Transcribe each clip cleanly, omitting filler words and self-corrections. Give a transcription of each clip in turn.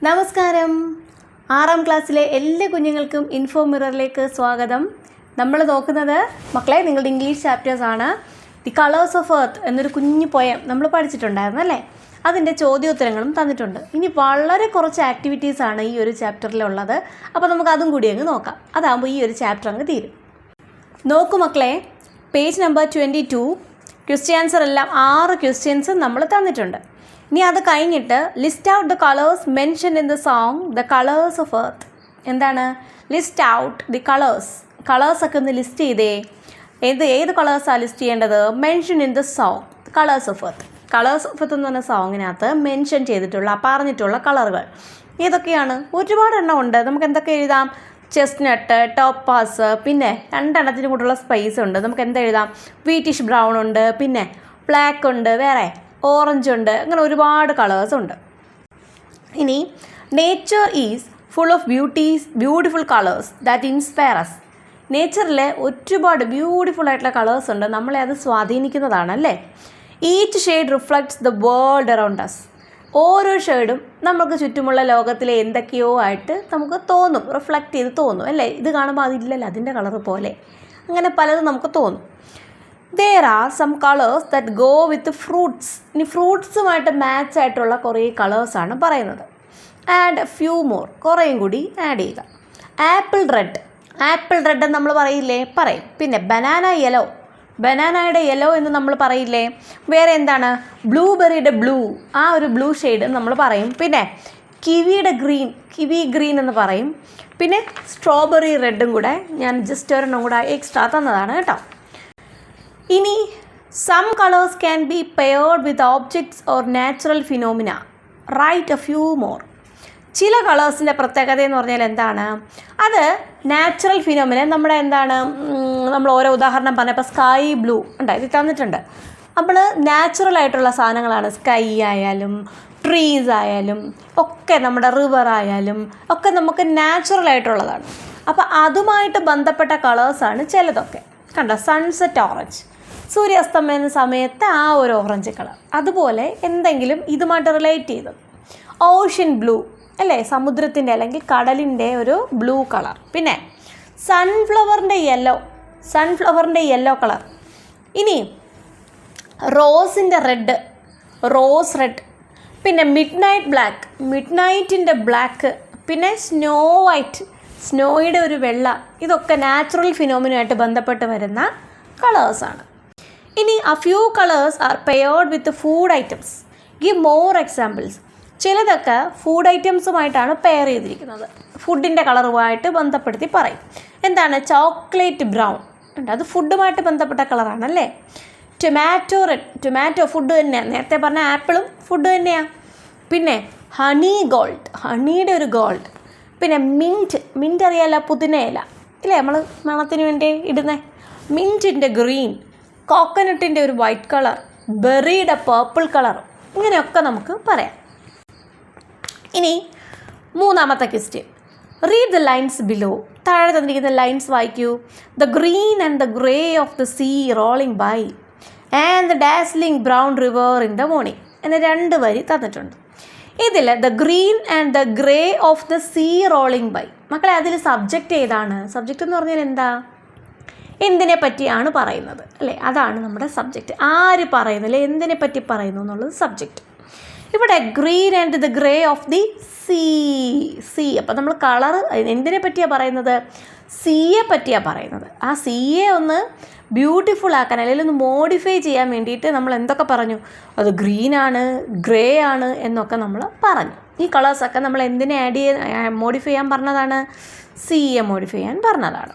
നമസ്കാരം. 6ാം ക്ലാസ്സിലെ എല്ലാ കുഞ്ഞുങ്ങൾക്കും ഇൻഫോ മിററിലേക്ക് സ്വാഗതം. നമ്മൾ നോക്കുന്നത് മക്കളെ നിങ്ങളുടെ ഇംഗ്ലീഷ് ചാപ്റ്റേഴ്സാണ്. ദി കളേഴ്സ് ഓഫ് എർത്ത് എന്നൊരു കുഞ്ഞു പോയം നമ്മൾ പഠിച്ചിട്ടുണ്ടായിരുന്നു അല്ലേ? അതിൻ്റെ ചോദ്യോത്തരങ്ങളും തന്നിട്ടുണ്ട്. ഇനി വളരെ കുറച്ച് ആക്ടിവിറ്റീസാണ് ഈ ഒരു ചാപ്റ്ററിലുള്ളത്. അപ്പോൾ നമുക്ക് അതും കൂടി അങ്ങ് നോക്കാം. അതാകുമ്പോൾ ഈ ഒരു ചാപ്റ്റർ അങ്ങ് തീരും. നോക്കൂ മക്കളെ, പേജ് നമ്പർ 22 ക്വസ്റ്റ്യൻ ആൻസർ എല്ലാം 6 ക്വസ്റ്റ്യൻസ് നമ്മൾ തന്നിട്ടുണ്ട്. ഇനി അത് കഴിഞ്ഞിട്ട് list out the colours mention in the song the colours of earth. എന്താണ് ലിസ്റ്റ് ഔട്ട് ദി കളേഴ്സൊക്കെ ഒന്ന് ലിസ്റ്റ് ചെയ്തേ. ഏത് കളേഴ്സാണ് ലിസ്റ്റ് ചെയ്യേണ്ടത്? Mention in the song colours of earth. Colours of earth എന്ന് പറഞ്ഞ സോങ്ങിനകത്ത് മെൻഷൻ ചെയ്തിട്ടുള്ള പറഞ്ഞിട്ടുള്ള കളറുകൾ ഏതൊക്കെയാണ്? ഒരുപാട് എണ്ണം ഉണ്ട്. നമുക്ക് എന്തൊക്കെ എഴുതാം? ചെസ്റ്റ്നട്ട്, ടോപ്പാസ്, പിന്നെ 2 എണ്ണത്തിന് കൂട്ടുള്ള സ്പൈസ് ഉണ്ട്. നമുക്ക് എന്താ എഴുതാം? വീറ്റിഷ് ബ്രൗൺ ഉണ്ട്, പിന്നെ ബ്ലാക്ക് ഉണ്ട്, വേറെ ഓറഞ്ച് ഉണ്ട്. അങ്ങനെ ഒരുപാട് കളേഴ്സ് ഉണ്ട്. ഇനി nature is full of beautiful colours that inspire us. നേച്ചറിൽ ഒരുപാട് ബ്യൂട്ടിഫുൾ ആയിട്ടുള്ള കളേഴ്സ് ഉണ്ട്, നമ്മളെ അത് സ്വാധീനിക്കുന്നതാണ് അല്ലേ? Each shade reflects the world around us. ഓരോ ഷെയ്ഡും നമുക്ക് ചുറ്റുമുള്ള ലോകത്തിലെ എന്തൊക്കെയോ ആയിട്ട് നമുക്ക് തോന്നും, റിഫ്ലക്റ്റ് ചെയ്ത് തോന്നും അല്ലേ? ഇത് കാണുമ്പോൾ അതില്ലല്ലോ അതിൻ്റെ കളറ് പോലെ, അങ്ങനെ പലതും നമുക്ക് തോന്നും. There are some colors that go with fruits. ഇനി ഫ്രൂട്ട്സുമായിട്ട് മാച്ച് ആയിട്ടുള്ള കുറേ കളേഴ്സാണ് പറയുന്നത്. ആൻഡ് ഫ്യൂ മോർ, കുറേയും കൂടി ആഡ് ചെയ്യുക. ആപ്പിൾ റെഡ് എന്ന് നമ്മൾ പറയില്ലേ? പറയും. പിന്നെ ബനാനയുടെ യെല്ലോ എന്ന് നമ്മൾ പറയില്ലേ? വേറെ എന്താണ്? ബ്ലൂബെറിയുടെ ബ്ലൂ, ആ ഒരു ബ്ലൂ ഷെയ്ഡ് നമ്മൾ പറയും. പിന്നെ കിവി ഗ്രീൻ എന്ന് പറയും. പിന്നെ സ്ട്രോബെറി റെഡും കൂടെ ഞാൻ ജസ്റ്റ് ഒരെണ്ണം കൂടെ എക്സ്ട്രാ തന്നതാണ് കേട്ടോ. ഇനി some colours can be paired with objects or natural phenomena. Write a few more. ചില കളേഴ്സിൻ്റെ പ്രത്യേകത എന്ന് പറഞ്ഞാൽ എന്താണ്? അത് നാച്ചുറൽ ഫിനോമിന. നമ്മുടെ എന്താണ്, നമ്മൾ ഓരോ ഉദാഹരണം പറഞ്ഞപ്പോൾ സ്കൈ ബ്ലൂ ഉണ്ട്, ഇത് തന്നിട്ടുണ്ട്. അപ്പോൾ നാച്ചുറൽ ആയിട്ടുള്ള സാധനങ്ങളാണ്. സ്കൈ ആയാലും ട്രീസ് ആയാലും ഒക്കെ, നമ്മുടെ റിവർ ആയാലും ഒക്കെ നമുക്ക് നാച്ചുറൽ ആയിട്ടുള്ളതാണ്. അപ്പോൾ അതുമായിട്ട് ബന്ധപ്പെട്ട കളേഴ്സാണ് ചിലതൊക്കെ. കണ്ടോ, സൺസെറ്റ് ഓറഞ്ച്, സൂര്യാസ്തമന സമയത്ത് ആ ഒരു ഓറഞ്ച് കളർ. അതുപോലെ എന്തെങ്കിലും ഇതുമായിട്ട് റിലേറ്റ് ചെയ്തത്. ഓഷ്യൻ ബ്ലൂ അല്ലേ, സമുദ്രത്തിൻ്റെ അല്ലെങ്കിൽ കടലിൻ്റെ ഒരു ബ്ലൂ കളർ. പിന്നെ സൺഫ്ലവറിൻ്റെ യെല്ലോ കളർ. ഇനി റോസിൻ്റെ റോസ് റെഡ്. പിന്നെ മിഡ് നൈറ്റിൻ്റെ ബ്ലാക്ക്. പിന്നെ സ്നോയുടെ ഒരു വെള്ള. ഇതൊക്കെ നാച്ചുറൽ ഫിനോമിനുമായിട്ട് ബന്ധപ്പെട്ട് വരുന്ന കളേഴ്സാണ്. ഇനി a few colors are paired with food items. Give more examples. ചിലതൊക്കെ ഫുഡ് ഐറ്റംസുമായിട്ടാണ് പെയർ ചെയ്തിരിക്കുന്നത്. ഫുഡിൻ്റെ കളറുമായിട്ട് ബന്ധപ്പെടുത്തി പറയും. എന്താണ്? ചോക്ലേറ്റ് ബ്രൗൺ ഉണ്ട്, അത് ഫുഡുമായിട്ട് ബന്ധപ്പെട്ട കളറാണല്ലേ. ടൊമാറ്റോ റെഡ്, ടൊമാറ്റോ ഫുഡ് തന്നെയാണ്. നേരത്തെ പറഞ്ഞ ആപ്പിളും ഫുഡ് തന്നെയാണ്. പിന്നെ ഹണിയുടെ ഒരു ഗോൾഡ്. പിന്നെ മിൻറ്റ് അറിയാലോ, പുതിനയില ഇല്ലേ, നമ്മൾ മണത്തിന് വേണ്ടി ഇടുന്നത്. മിൻറ്റിൻ്റെ ഗ്രീൻ, കോക്കനട്ടിൻ്റെ ഒരു വൈറ്റ് കളർ, ബെറിയുടെ പേർപ്പിൾ കളർ, ഇങ്ങനെയൊക്കെ നമുക്ക് പറയാം. ഇനി 3ാമത്തെ question. Read the lines below. താഴെ തന്നിരിക്കുന്ന ലൈൻസ് വായിക്കൂ. The green and the grey of the sea rolling by and the dazzling brown river in the morning എന്ന 2 വരി തന്നിട്ടുണ്ട്. ഇതിൽ the green and the grey of the sea rolling by. മക്കളെ, അതിൽ subject ഏതാണ്? സബ്ജക്റ്റ് എന്ന് പറഞ്ഞാൽ എന്താ? എന്തിനെ പറ്റിയാണ് പറയുന്നത് അല്ലേ? അതാണ് നമ്മുടെ സബ്ജക്റ്റ്. ആര് പറയുന്നില്ല, എന്തിനെ പറ്റി പറയുന്നു എന്നുള്ളത് സബ്ജക്റ്റ്. ഇവിടെ green and the grey of the see. അപ്പോൾ നമ്മൾ കളർ എന്തിനെ പറ്റിയാണ് പറയുന്നത്? സീയെ പറ്റിയാണ് പറയുന്നത്. ആ സീയെ ഒന്ന് ബ്യൂട്ടിഫുൾ ആക്കാൻ അല്ലെങ്കിൽ ഒന്ന് മോഡിഫൈ ചെയ്യാൻ വേണ്ടിയിട്ട് നമ്മൾ എന്തൊക്കെ പറഞ്ഞു? അത് ഗ്രീനാണ്, ഗ്രേ ആണ് എന്നൊക്കെ നമ്മൾ പറഞ്ഞു. ഈ കളേഴ്സൊക്കെ നമ്മൾ എന്തിനെ മോഡിഫൈ ചെയ്യാൻ പറഞ്ഞതാണ്? സീയെ മോഡിഫൈ ചെയ്യാൻ പറഞ്ഞതാണ്.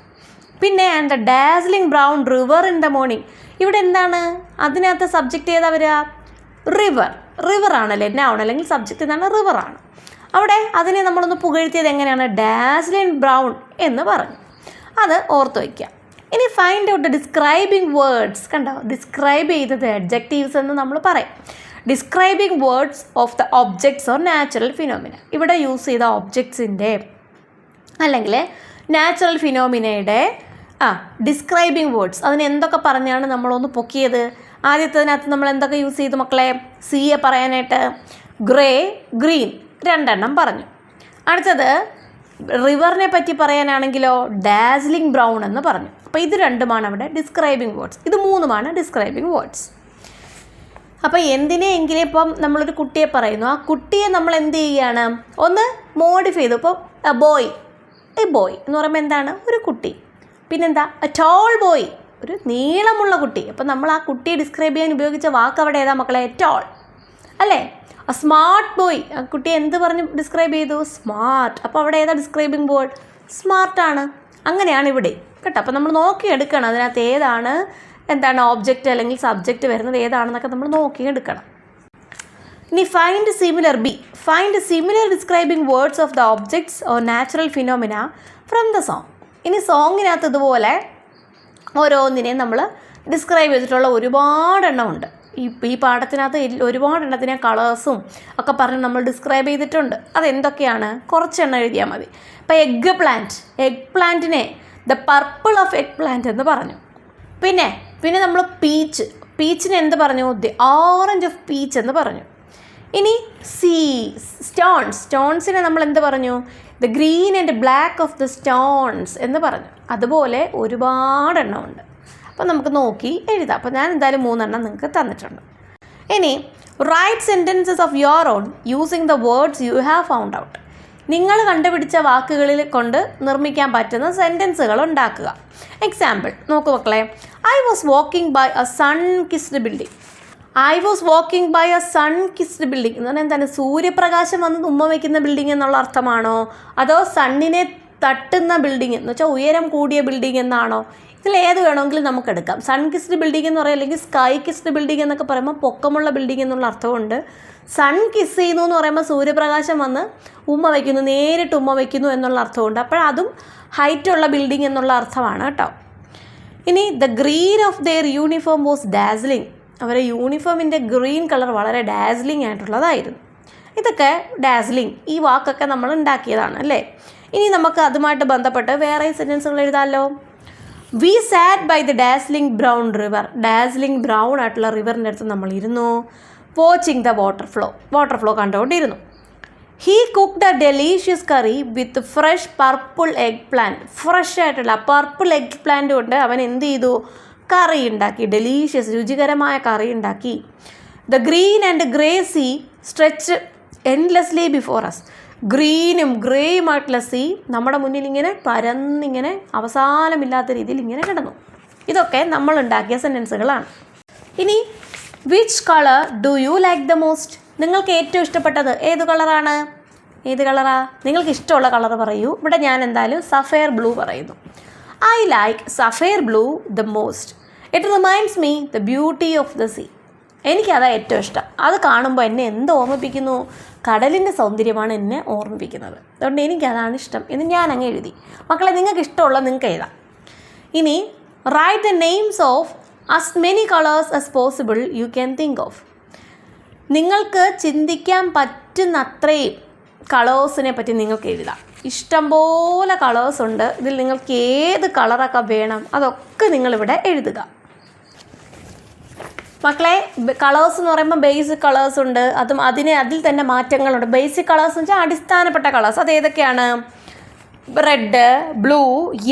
പിന്നെ and the dazzling brown river in the morning. ഇവിടെ എന്താണ്? അതിനകത്ത് സബ്ജക്റ്റ് ഏതാ വരിക? റിവർ ആണല്ലേ, നൗൺ അല്ലെങ്കിൽ സബ്ജക്റ്റ് എന്താണ്? റിവറാണ്. അവിടെ അതിനെ നമ്മളൊന്ന് പുകഴ്ത്തിയത് എങ്ങനെയാണ്? ഡാസ്ലിംഗ് ബ്രൗൺ എന്ന് പറഞ്ഞു. അത് ഓർത്ത് വയ്ക്കുക. ഇനി ഫൈൻഡ് ഔട്ട് ഡിസ്ക്രൈബിംഗ് വേർഡ്സ്. കണ്ടോ, ഡിസ്ക്രൈബ് ചെയ്തത് അഡ്ജക്റ്റീവ്സ് എന്ന് നമ്മൾ പറയും. Describing words of the objects or natural phenomena. ഇവിടെ യൂസ് ചെയ്ത ഒബ്ജക്ട്സിൻ്റെ അല്ലെങ്കിൽ നാച്ചുറൽ ഫിനോമിനയുടെ ഡിസ്ക്രൈബിംഗ് വേർഡ്സ്, അതിന് എന്തൊക്കെ പറഞ്ഞാണ് നമ്മളൊന്ന് പൊക്കിയത്? ആദ്യത്തതിനകത്ത് നമ്മൾ എന്തൊക്കെ യൂസ് ചെയ്തു മക്കളെ? സീയെ പറയാനായിട്ട് ഗ്രേ, ഗ്രീൻ 2 പറഞ്ഞു. അടുത്തത് റിവറിനെ പറ്റി പറയാനാണെങ്കിലോ ഡാസ്ലിംഗ് ബ്രൗൺ എന്ന് പറഞ്ഞു. അപ്പോൾ ഇത് 2 അവിടെ ഡിസ്ക്രൈബിങ് വേർഡ്സ്, ഇത് 3 ഡിസ്ക്രൈബിങ് വേർഡ്സ്. അപ്പോൾ എന്തിനെങ്കിലും ഇപ്പം നമ്മളൊരു കുട്ടിയെ പറയുന്നു, ആ കുട്ടിയെ നമ്മൾ എന്ത് ചെയ്യുകയാണ്, ഒന്ന് മോഡിഫൈ ചെയ്തു. ഇപ്പോൾ ബോയ് എന്ന് പറയുമ്പോൾ എന്താണ്, ഒരു കുട്ടി. പിന്നെന്താ ടോൾ ബോയ്, ഒരു നീളമുള്ള കുട്ടി. അപ്പം നമ്മൾ ആ കുട്ടിയെ ഡിസ്ക്രൈബ് ചെയ്യാൻ ഉപയോഗിച്ച വാക്ക് അവിടെ ഏതാ മക്കളെ, ടോൾ അല്ലേ. സ്മാർട്ട് ബോയ്, ആ കുട്ടിയെ എന്ത് പറഞ്ഞ് ഡിസ്ക്രൈബ് ചെയ്തു, സ്മാർട്ട്. അപ്പോൾ അവിടെ ഏതാ ഡിസ്ക്രൈബിങ് വേർഡ്, സ്മാർട്ടാണ്. അങ്ങനെയാണ് ഇവിടെ കേട്ടോ. അപ്പോൾ നമ്മൾ നോക്കിയെടുക്കണം അതിനകത്ത് ഏതാണ് എന്താണ് ഓബ്ജക്റ്റ് അല്ലെങ്കിൽ സബ്ജക്റ്റ് വരുന്നത് ഏതാണെന്നൊക്കെ നമ്മൾ നോക്കിയെടുക്കണം. ഇനി find similar describing words of the objects or natural phenomena from the song. ഇനി സോങ്ങിനകത്ത് ഇതുപോലെ ഓരോന്നിനെയും നമ്മൾ ഡിസ്ക്രൈബ് ചെയ്തിട്ടുള്ള ഒരുപാടെണ്ണം ഉണ്ട്. ഈ പാഠത്തിനകത്ത് ഒരുപാടെണ്ണത്തിനെ കളേഴ്സും ഒക്കെ പറഞ്ഞ് നമ്മൾ ഡിസ്ക്രൈബ് ചെയ്തിട്ടുണ്ട്. അതെന്തൊക്കെയാണ്, കുറച്ചെണ്ണം എഴുതിയാൽ മതി. ഇപ്പോൾ എഗ് പ്ലാന്റിനെ the purple of eggplant എന്ന് പറഞ്ഞു. പിന്നെ നമ്മൾ പീച്ചിനെ എന്ത് പറഞ്ഞു, ദി ഓറഞ്ച് ഓഫ് പീച്ച് എന്ന് പറഞ്ഞു. ഇനി സ്റ്റോൺസിനെ നമ്മൾ എന്ത് പറഞ്ഞു, the green and black of the stones എന്ന് പറഞ്ഞു. അതുപോലെ ഒരുപാടെണ്ണമുണ്ട്. അപ്പോൾ നമുക്ക് നോക്കി എഴുതാം. അപ്പോൾ ഞാൻ എന്തായാലും 3 നിങ്ങൾക്ക് തന്നിട്ടുണ്ട്. ഇനി write sentences of your own using the words you have found out. നിങ്ങൾ കണ്ടുപിടിച്ച വാക്കുകളിൽ കൊണ്ട് നിർമ്മിക്കാൻ പറ്റുന്ന സെൻറ്റൻസുകൾ ഉണ്ടാക്കുക. എക്സാമ്പിൾ നോക്കൂ മക്കളെ. I was walking by a sun kissed building എന്ന് പറഞ്ഞാൽ എന്താണ്, സൂര്യപ്രകാശം വന്ന് ഉമ്മ വയ്ക്കുന്ന ബിൽഡിംഗ് എന്നുള്ള അർത്ഥമാണോ, അതോ സണ്ണിനെ തട്ടുന്ന ബിൽഡിംഗ് എന്ന് വെച്ചാൽ ഉയരം കൂടിയ ബിൽഡിംഗ് എന്നാണോ? ഇതിൽ ഏത് വേണമെങ്കിലും നമുക്ക് എടുക്കാം. സൺ കിസ്ഡ് ബിൽഡിംഗ് എന്ന് പറയാം, അല്ലെങ്കിൽ സ്കൈ കിസ്ഡ് ബിൽഡിംഗ് എന്നൊക്കെ പറയുമ്പോൾ പൊക്കമുള്ള ബിൽഡിംഗ് എന്നുള്ള അർത്ഥമുണ്ട്. സൺ കിസ് ചെയ്യുന്നു എന്ന് പറയുമ്പോൾ സൂര്യപ്രകാശം വന്ന് ഉമ്മ വയ്ക്കുന്നു, നേരിട്ട് ഉമ്മ വയ്ക്കുന്നു എന്നുള്ള അർത്ഥമുണ്ട്. അപ്പോഴതും ഹൈറ്റുള്ള ബിൽഡിംഗ് എന്നുള്ള അർത്ഥമാണ് കേട്ടോ. ഇനി the green of their uniform was dazzling. അവരുടെ യൂണിഫോമിൻ്റെ ഗ്രീൻ കളർ വളരെ ഡാസ്ലിംഗ് ആയിട്ടുള്ളതായിരുന്നു. ഇതൊക്കെ ഡാസ്ലിംഗ് ഈ വാക്കൊക്കെ നമ്മൾ ഉണ്ടാക്കിയതാണ് അല്ലേ. ഇനി നമുക്ക് അതുമായിട്ട് ബന്ധപ്പെട്ട് വേറെ സെൻറ്റൻസുകൾ എഴുതാമല്ലോ. We sat by the dazzling brown river. Dazzling brown ആയിട്ടുള്ള റിവറിൻ്റെ അടുത്ത് നമ്മൾ ഇരുന്നു. വാച്ചിങ് ദ വാട്ടർ ഫ്ലോ കണ്ടുകൊണ്ടിരുന്നു. He cooked a delicious curry with fresh purple eggplant. Fresh ആയിട്ടുള്ള പർപ്പിൾ എഗ് പ്ലാന്റ് കൊണ്ട് അവൻ എന്ത് ചെയ്തു, കറി ഉണ്ടാക്കി. ഡെലീഷ്യസ് രുചികരമായ കറി ഉണ്ടാക്കി. The green and grey sea stretch endlessly before us. ഗ്രീനും ഗ്രേയുമായിട്ടുള്ള സീ നമ്മുടെ മുന്നിൽ ഇങ്ങനെ പരന്നിങ്ങനെ അവസാനമില്ലാത്ത രീതിയിൽ ഇങ്ങനെ കിടന്നു. ഇതൊക്കെ നമ്മൾ ഉണ്ടാക്കിയ സെൻറ്റൻസുകളാണ്. ഇനി which colour do you like the most? നിങ്ങൾക്ക് ഏറ്റവും ഇഷ്ടപ്പെട്ടത് ഏത് കളറാണ്? നിങ്ങൾക്ക് ഇഷ്ടമുള്ള കളർ പറയൂ. ഇവിടെ ഞാൻ എന്തായാലും സഫയർ ബ്ലൂ പറയുന്നു. I like sapphire blue the most. It reminds me the beauty of the sea. എനിക്കതാ ഏറ്റവും ഇഷ്ടം. അത് കാണുമ്പോൾ എന്നെ എന്ത് ഓർമ്മിപ്പിക്കുന്നു? കടലിൻ്റെ സൗന്ദര്യമാണ് എന്നെ ഓർമ്മിപ്പിക്കുന്നത്. അതുകൊണ്ട് എനിക്കതാണ് ഇഷ്ടം എന്ന് ഞാൻ അങ്ങ് എഴുതി. മക്കളെ നിങ്ങൾക്ക് ഇഷ്ടമുള്ള നിങ്ങൾക്ക് എഴുതാം. ഇനി write the names of as many colors as possible you can think of. നിങ്ങൾക്ക് ചിന്തിക്കാൻ പറ്റുന്ന അത്രയും കളേഴ്സിനെ പറ്റി നിങ്ങൾക്ക് എഴുതാം. ഇഷ്ടംപോലെ കളേഴ്സ് ഉണ്ട്. ഇതിൽ നിങ്ങൾക്ക് ഏത് കളറൊക്കെ വേണം അതൊക്കെ നിങ്ങളിവിടെ എഴുതുക. മക്കളെ കളേഴ്സ് എന്ന് പറയുമ്പോൾ ബേസിക് കളേഴ്സ് ഉണ്ട്, അതിൽ തന്നെ മാറ്റങ്ങളുണ്ട്. ബേസിക് കളേഴ്സ് എന്ന് വെച്ചാൽ അടിസ്ഥാനപ്പെട്ട കളേഴ്സ്. അത് ഏതൊക്കെയാണ്? Red, blue,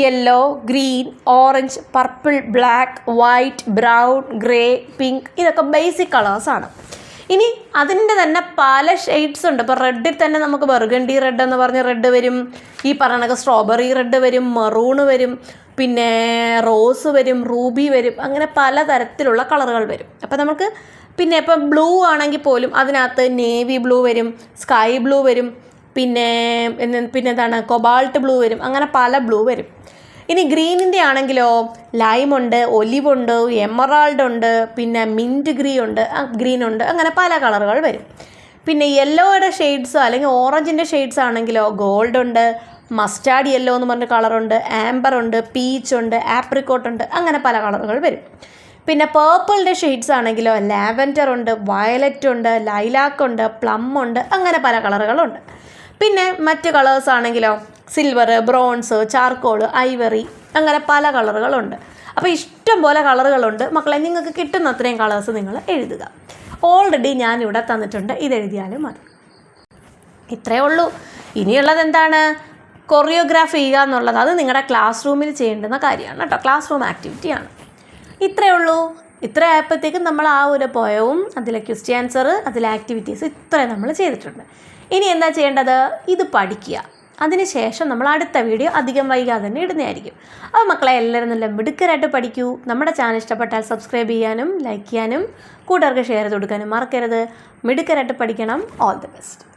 yellow, green, orange, purple, black, white, brown, grey, pink. ഇതൊക്കെ ബേസിക് കളേഴ്സാണ്. ഇനി അതിൻ്റെ തന്നെ പല ഷെയ്ഡ്സ് ഉണ്ട്. ഇപ്പോൾ റെഡിൽ തന്നെ നമുക്ക് ബർഗണ്ടി റെഡ് എന്ന് പറഞ്ഞ റെഡ് വരും, ഈ പറഞ്ഞ സ്ട്രോബെറി റെഡ് വരും, മറൂണ് വരും, പിന്നെ റോസ് വരും, റൂബി വരും, അങ്ങനെ പലതരത്തിലുള്ള കളറുകൾ വരും. അപ്പോൾ നമുക്ക് പിന്നെ ഇപ്പം ബ്ലൂ ആണെങ്കിൽ പോലും അതിനകത്ത് നേവി ബ്ലൂ വരും, സ്കൈ ബ്ലൂ വരും, പിന്നെ എന്താണ് കൊബാൾട്ട് ബ്ലൂ വരും, അങ്ങനെ പല ബ്ലൂ വരും. ഇനി ഗ്രീനിൻ്റെ ആണെങ്കിലോ ലൈമുണ്ട്, ഒലിവുണ്ട്, എമറാൾഡ് ഉണ്ട്, പിന്നെ മിൻറ്റ് ഗ്രീൻ ഉണ്ട്, അങ്ങനെ പല കളറുകൾ വരും. പിന്നെ യെല്ലോയുടെ ഷെയ്ഡ്സോ അല്ലെങ്കിൽ ഓറഞ്ചിൻ്റെ ഷെയ്ഡ്സ് ആണെങ്കിലോ ഗോൾഡ് ഉണ്ട്, മസ്റ്റാർഡ് യെല്ലോ എന്ന് പറഞ്ഞ കളറുണ്ട്, ആംബർ ഉണ്ട്, പീച്ച് ഉണ്ട്, ആപ്രിക്കോട്ട് ഉണ്ട്, അങ്ങനെ പല കളറുകൾ വരും. പിന്നെ പേർപ്പിളിൻ്റെ ഷെയ്ഡ്സ് ആണെങ്കിലോ ലാവൻഡർ ഉണ്ട്, വയലറ്റ് ഉണ്ട്, ലൈലാക്ക് ഉണ്ട്, പ്ലം ഉണ്ട്, അങ്ങനെ പല കളറുകളുണ്ട്. പിന്നെ മറ്റ് കളേഴ്സ് ആണെങ്കിലോ സിൽവർ, ബ്രോൺസ്, ചാർക്കോൾ, ഐവറി, അങ്ങനെ പല കളറുകളുണ്ട്. അപ്പോൾ ഇഷ്ടം പോലെ കളറുകളുണ്ട്. മക്കളെ നിങ്ങൾക്ക് കിട്ടുന്ന അത്രയും കളേഴ്സ് നിങ്ങൾ എഴുതുക. ഓൾറെഡി ഞാനിവിടെ തന്നിട്ടുണ്ട്, ഇതെഴുതിയാലും മതി. ഇത്രയേ ഉള്ളൂ. ഇനിയുള്ളത് എന്താണ്? കൊറിയോഗ്രാഫ് ചെയ്യുക എന്നുള്ളത്. അത് നിങ്ങളുടെ ക്ലാസ് റൂമിൽ ചെയ്യേണ്ടുന്ന കാര്യമാണ് കേട്ടോ. ക്ലാസ് റൂം ആക്ടിവിറ്റിയാണ്. ഇത്രയേ ഉള്ളൂ. ഇത്ര ആയപ്പോഴത്തേക്കും നമ്മൾ ആ ഒരു പോയവും അതിലെ ക്വസ്റ്റ്യൻ ആൻസർ, അതിലെ ആക്ടിവിറ്റീസ് ഇത്രയും നമ്മൾ ചെയ്തിട്ടുണ്ട്. ഇനി എന്താ ചെയ്യേണ്ടത്? ഇത് പഠിക്കുക. അതിനുശേഷം നമ്മൾ അടുത്ത വീഡിയോ അധികം വൈകാതെ തന്നെ ഇടുന്നതായിരിക്കും. അപ്പോൾ മക്കളെ എല്ലാവരും നല്ല മിടുക്കരായിട്ട് പഠിക്കൂ. നമ്മുടെ ചാനൽ ഇഷ്ടപ്പെട്ടാൽ സബ്സ്ക്രൈബ് ചെയ്യാനും ലൈക്ക് ചെയ്യാനും കൂട്ടുകാർക്ക് ഷെയർ ചെയ്ത് കൊടുക്കാനും മറക്കരുത്. മിടുക്കരായിട്ട് പഠിക്കണം. All the best.